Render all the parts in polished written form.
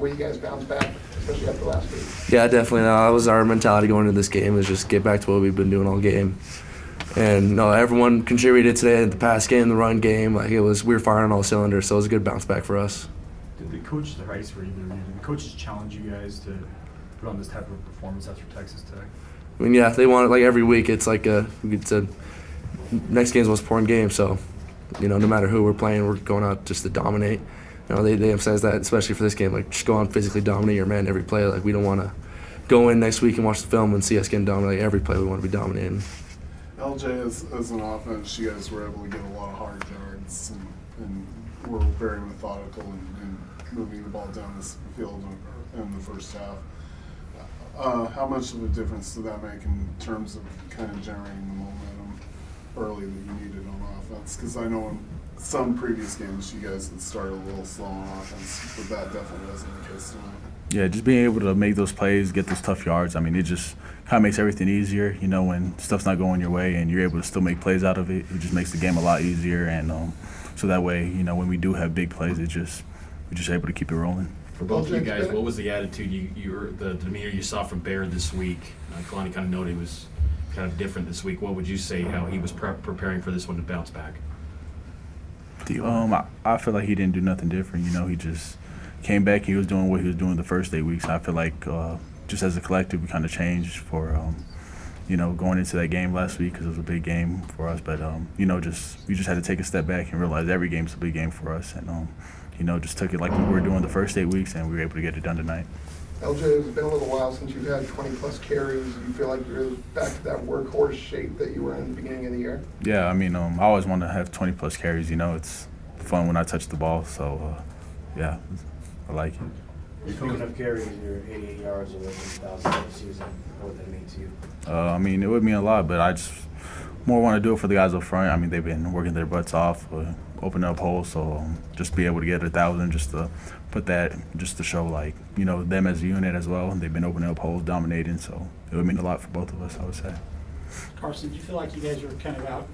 way you guys bounce back, especially after last week? Yeah, definitely. That was our mentality going into this game, is just get back to what we've been doing all game. And no, everyone contributed today. The pass game, the run game, we were firing on all cylinders. So it was a good bounce back for us. Did the coaches, did the coaches challenge you guys to put on this type of performance after Texas Tech? I mean, yeah, they want it every week. It's next game's the most important game. So, no matter who we're playing, we're going out just to dominate. They emphasize that, especially for this game. Just go out and physically dominate your man every play. We don't want to go in next week and watch the film and see us getting dominated. Every play we want to be dominating. LJ, as an offense, you guys were able to get a lot of hard yards and were very methodical in moving the ball down the field in the first half. How much of a difference did that make in terms of kind of generating the momentum early that you needed on offense? Because I know in some previous games you guys had started a little slow on offense, but that definitely wasn't the case tonight. Yeah, just being able to make those plays, get those tough yards, it just kind of makes everything easier, when stuff's not going your way and you're able to still make plays out of it. It just makes the game a lot easier, and so that way, when we do have big plays, we're just able to keep it rolling. For both of you guys, what was the attitude the demeanor you saw from Bear this week? Kalani kind of noted he was kind of different this week. What would you say how he was preparing for this one to bounce back? I feel like he didn't do nothing different. He just came back. He was doing what he was doing the first 8 weeks. I feel like just as a collective, we kind of changed for going into that game last week because it was a big game for us. But we just had to take a step back and realize every game's a big game for us, and just took it like we were doing the first 8 weeks, and we were able to get it done tonight. LJ, it's been a little while since you've had 20-plus carries. Do you feel like you're back to that workhorse shape that you were in the beginning of the year? Yeah, I always want to have 20-plus carries. It's fun when I touch the ball, so yeah, I like it. Speaking of carries, you're 88 yards away from 1,000 this season. What would that mean to you? It would mean a lot, but I just more want to do it for the guys up front. They've been working their butts off, opening up holes, so just be able to get 1,000, just to put that, just to show them as a unit as well. They've been opening up holes, dominating, so it would mean a lot for both of us, I would say. Carsen, do you feel like you guys were kind of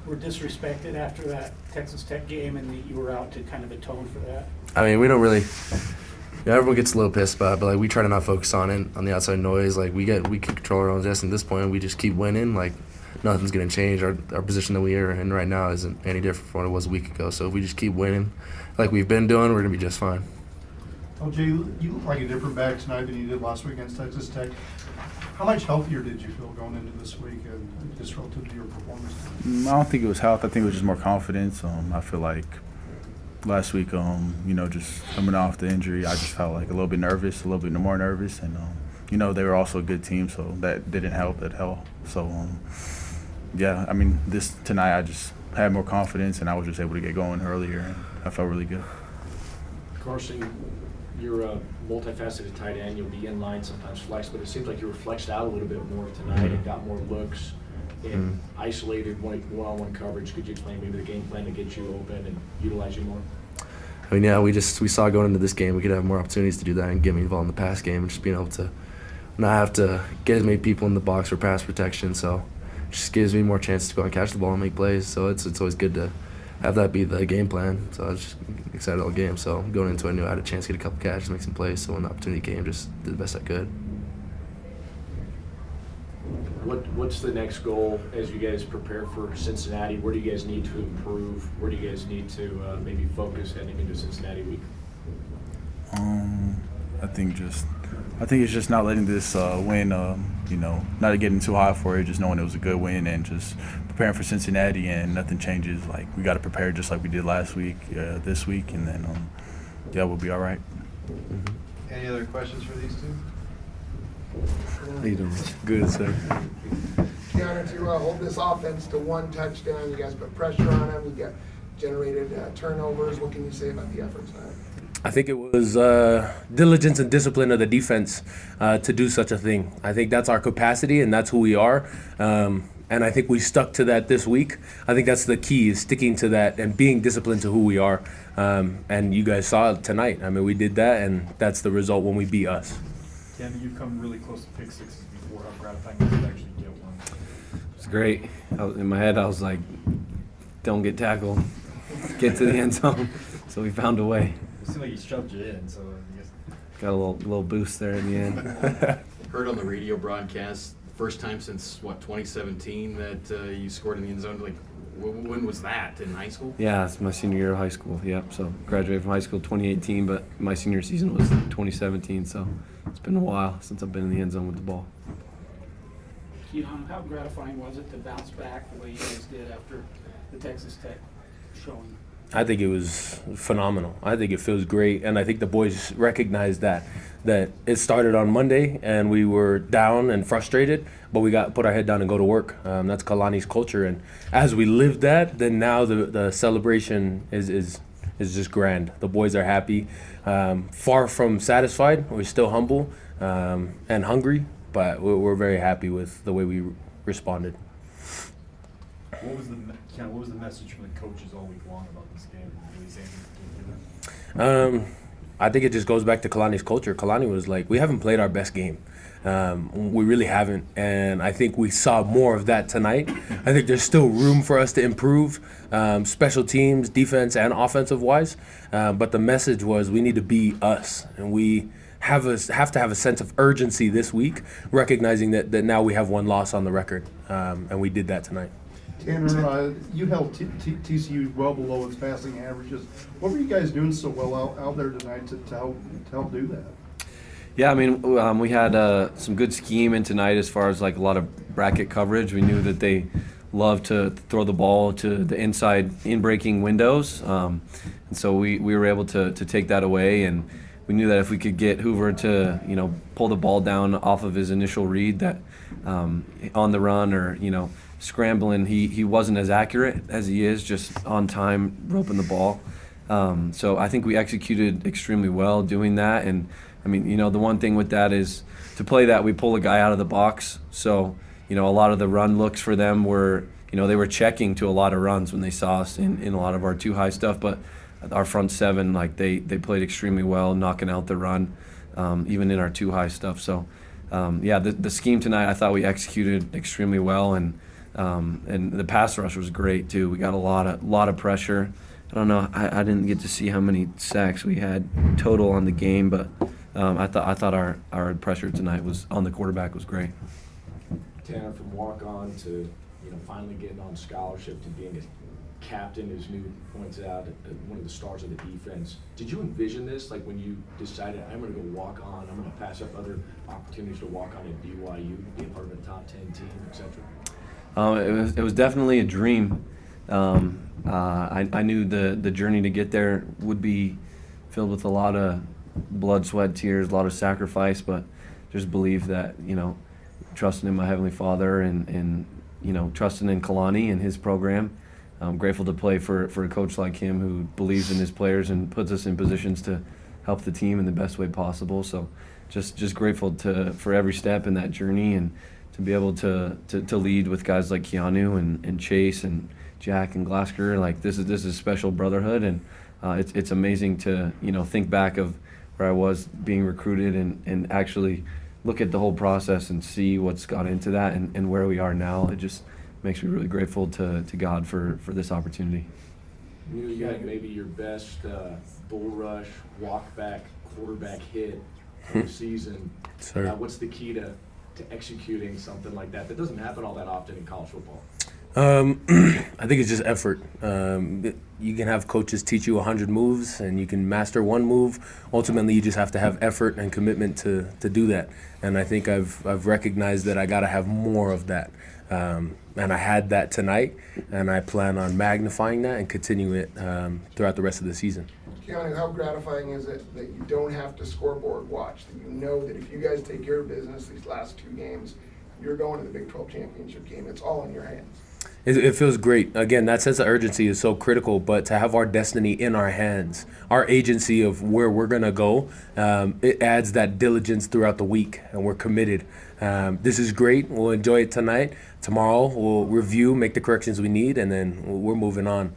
were disrespected after that Texas Tech game, and that you were out to kind of atone for that? We don't really. Everyone gets a little pissed about it, but we try to not focus on it, on the outside noise. We can control our own destiny. At this point, we just keep winning. Nothing's going to change. Our position that we are in right now isn't any different from what it was a week ago. So if we just keep winning like we've been doing, we're going to be just fine. LJ, you look like a different back tonight than you did last week against Texas Tech. How much healthier did you feel going into this week, and just relative to your performance? I don't think it was health. I think it was just more confidence. I feel like last week, just coming off the injury, I just felt a little bit nervous, a little bit more nervous, and they were also a good team, so that didn't help at all. So yeah, this tonight I just had more confidence, and I was just able to get going earlier, and I felt really good. Carsen, you're a multifaceted tight end. You'll be in line, sometimes flex, but it seems like you were flexed out a little bit more tonight and got more looks in isolated one-on-one coverage. Could you explain maybe the game plan to get you open and utilize you more? Yeah, we saw going into this game we could have more opportunities to do that and get me involved in the pass game, and just being able to not have to get as many people in the box for pass protection. So it just gives me more chances to go and catch the ball and make plays. So it's always good to have that be the game plan. So I was just excited all game. So going into it, I knew I had a chance to get a couple catches, make some plays. So when the opportunity came, just did the best I could. What's the next goal as you guys prepare for Cincinnati? Where do you guys need to improve? Where do you guys need to maybe focus heading into Cincinnati week? I think it's just not letting this win, not getting too high for it, just knowing it was a good win and just preparing for Cincinnati, and nothing changes. We got to prepare just like we did last week, this week, and then, we'll be all right. Mm-hmm. Any other questions for these two? How you doing? Good, sir. Keanu, to hold this offense to one touchdown, you guys put pressure on them, you got generated turnovers. What can you say about the effort tonight? I think it was diligence and discipline of the defense to do such a thing. I think that's our capacity, and that's who we are. And I think we stuck to that this week. I think that's the key, is sticking to that and being disciplined to who we are. And you guys saw it tonight. We did that, and that's the result when we beat us. Keanu, you've come really close to pick sixes before. How gratifying is it to actually get one? It's great. In my head, I was like, don't get tackled. Get to the end zone. So we found a way. It seemed like he shoved you in, so I guess got a little boost there in the end. Heard on the radio broadcast, first time since, 2017 that you scored in the end zone? Like, when was that? In high school? Yeah, it's my senior year of high school. Yep. So graduated from high school 2018, but my senior season was 2017. So it's been a while since I've been in the end zone with the ball. Keanu, how gratifying was it to bounce back the way you guys did after the Texas Tech showing? I think it was phenomenal. I think it feels great, and I think the boys recognized that it started on Monday, and we were down and frustrated, but we put our head down and go to work. That's Kalani's culture, and as we lived that, then now the celebration is just grand. The boys are happy, far from satisfied. We're still humble and hungry, but we're very happy with the way we responded. What was the message from the coaches all week long about this game? Did they say anything particular? I think it just goes back to Kalani's culture. Kalani was like, we haven't played our best game. We really haven't, and I think we saw more of that tonight. I think there's still room for us to improve, special teams, defense, and offensive-wise. But the message was we need to be us, and we have to have a sense of urgency this week, recognizing that now we have one loss on the record, and we did that tonight. Tanner, you held TCU well below its passing averages. What were you guys doing so well out there tonight to help do that? Yeah, I mean, we had some good scheme in tonight as far as like a lot of bracket coverage. We knew that they love to throw the ball to the inside in-breaking windows, and so we were able to take that away. And we knew that if we could get Hoover to pull the ball down off of his initial read, that on the run or scrambling, he wasn't as accurate as he is just on time roping the ball. So I think we executed extremely well doing that. And I mean, the one thing with that is to play that, we pull a guy out of the box. So, a lot of the run looks for them were, they were checking to a lot of runs when they saw us in a lot of our too high stuff. But our front seven, like they played extremely well, knocking out the run, even in our too high stuff. So, the scheme tonight, I thought we executed extremely well. And the pass rush was great too. We got a lot of pressure. I don't know. I didn't get to see how many sacks we had total on the game, but I thought our pressure tonight was on the quarterback was great. Tanner, from walk-on to finally getting on scholarship to being a captain, as New points out, one of the stars of the defense. Did you envision this, like when you decided I'm going to go walk on, I'm going to pass up other opportunities to walk on at BYU, be a part of a top 10 team, etc.? It was definitely a dream. I knew the journey to get there would be filled with a lot of blood, sweat, tears, a lot of sacrifice, but just believe that, trusting in my Heavenly Father and trusting in Kalani and his program. I'm grateful to play for a coach like him who believes in his players and puts us in positions to help the team in the best way possible. So just grateful for every step in that journey and to be able to lead with guys like Keanu and Chase and Jack and Glasker. Like this is special brotherhood, and it's amazing to think back of where I was being recruited and actually look at the whole process and see what's got into that and where we are now. It just makes me really grateful to God for this opportunity. You had maybe your best bull rush, walk back, quarterback hit of the season. Sir. What's the key to executing something like that? That doesn't happen all that often in college football. I think it's just effort. You can have coaches teach you 100 moves and you can master one move. Ultimately, you just have to have effort and commitment to do that. And I think I've recognized that I got to have more of that. And I had that tonight, and I plan on magnifying that and continue it throughout the rest of the season. Keanu, how gratifying is it that you don't have to scoreboard watch, that you know that if you guys take care of business these last two games, you're going to the Big 12 championship game. It's all in your hands. It feels great. Again, that sense of urgency is so critical, but to have our destiny in our hands, our agency of where we're going to go, it adds that diligence throughout the week, and we're committed. This is great. We'll enjoy it tonight. Tomorrow, we'll review, make the corrections we need, and then we're moving on.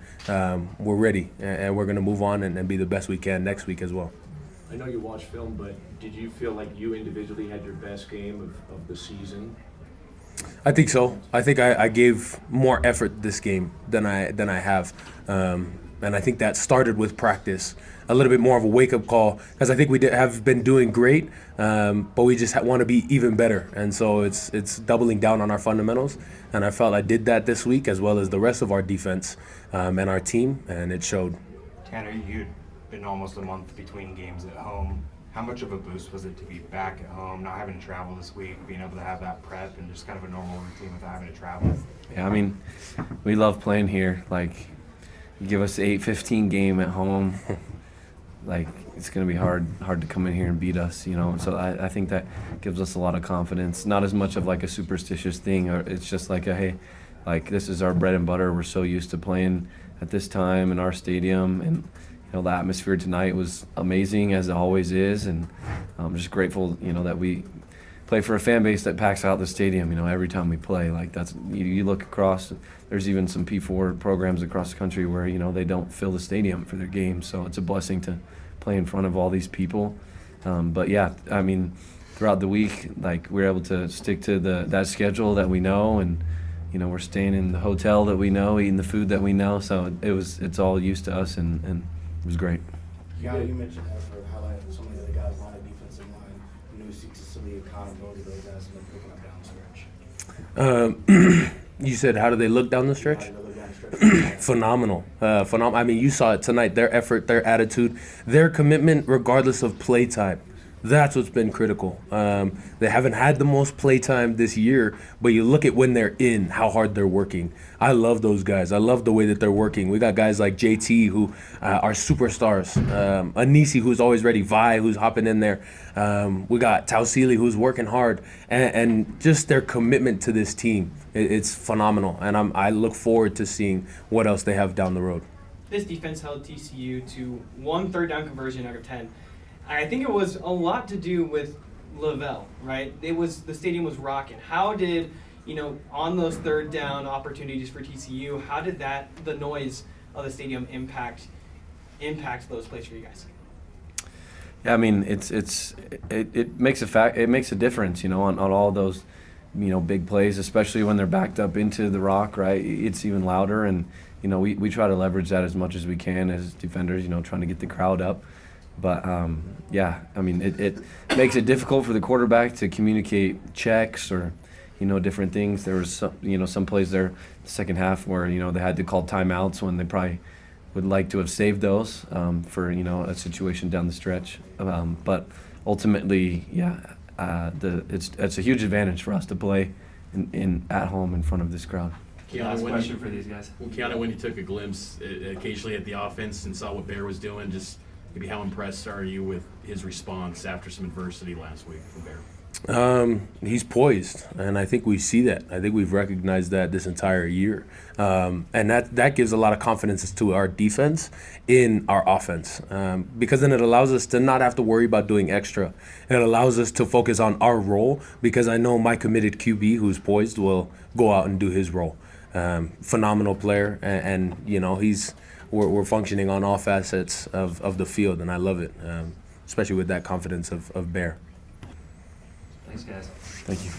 We're ready, and we're going to move on and be the best we can next week as well. I know you watch film, but did you feel like you individually had your best game of the season? I think so. I think I gave more effort this game than I have. And And I think that started with practice, a little bit more of a wake-up call, because I think we have been doing great, but we just want to be even better. And so it's doubling down on our fundamentals. And I felt I did that this week, as well as the rest of our defense and our team, and it showed. Tanner, you'd been almost a month between games at home. How much of a boost was it to be back at home, not having to travel this week, being able to have that prep and just kind of a normal routine without having to travel? Yeah, I mean, we love playing here. Like, you give us 8-15 game at home, like, it's going to be hard to come in here and beat us, you know. So I think that gives us a lot of confidence. Not as much of like a superstitious thing, or it's just like a, hey, like, this is our bread and butter. We're so used to playing at this time in our stadium, and you know, the atmosphere tonight was amazing, as it always is, and I'm just grateful, you know, that we play for a fan base that packs out the stadium, you know, every time we play. Like, that's, you look across, there's even some P4 programs across the country where, you know, they don't fill the stadium for their games, so it's a blessing to play in front of all these people. But yeah, I mean, throughout the week, like, we're able to stick to that schedule that we know, and you know, we're staying in the hotel that we know, eating the food that we know, so it's all used to us, and it was great. Yeah, you mentioned effort, highlighting some of the other guys on the defensive line. You know, some of the accountability those guys have been picking up down the stretch. You said, how do they look down the stretch? Phenomenal. I mean, you saw it tonight. Their effort, their attitude, their commitment, regardless of play time. That's what's been critical. They haven't had the most play time this year, but you look at when they're in, how hard they're working. I love those guys. I love the way that they're working. We got guys like JT who are superstars. Anisi, who's always ready. Vi, who's hopping in there. We got Tausili, who's working hard. And just their commitment to this team. It's phenomenal. And I look forward to seeing what else they have down the road. This defense held TCU to 1 third down conversion out of 10. I think it was a lot to do with LaVell, right? The stadium was rocking. How did, you know, on those third down opportunities for TCU, how did the noise of the stadium impact those plays for you guys? Yeah, I mean, it makes a difference, you know, on all those, you know, big plays, especially when they're backed up into the rock, right? It's even louder, and you know, we try to leverage that as much as we can as defenders, you know, trying to get the crowd up. But yeah, I mean, it makes it difficult for the quarterback to communicate checks or, you know, different things. There was some plays there the second half where, you know, they had to call timeouts when they probably would like to have saved those for, you know, a situation down the stretch. But ultimately, yeah, it's a huge advantage for us to play in at home in front of this crowd. Last question for these guys. Well, Keanu, when you took a glimpse occasionally at the offense and saw what Bear was doing, just maybe how impressed are you with his response after some adversity last week from Bear? He's poised, and I think we see that. I think we've recognized that this entire year. And that gives a lot of confidence to our defense in our offense, because then it allows us to not have to worry about doing extra. It allows us to focus on our role, because I know my committed QB who's poised will go out and do his role. Phenomenal player, and you know, we're functioning on all facets of the field, and I love it, especially with that confidence of Bear. Thanks, guys. Thank you.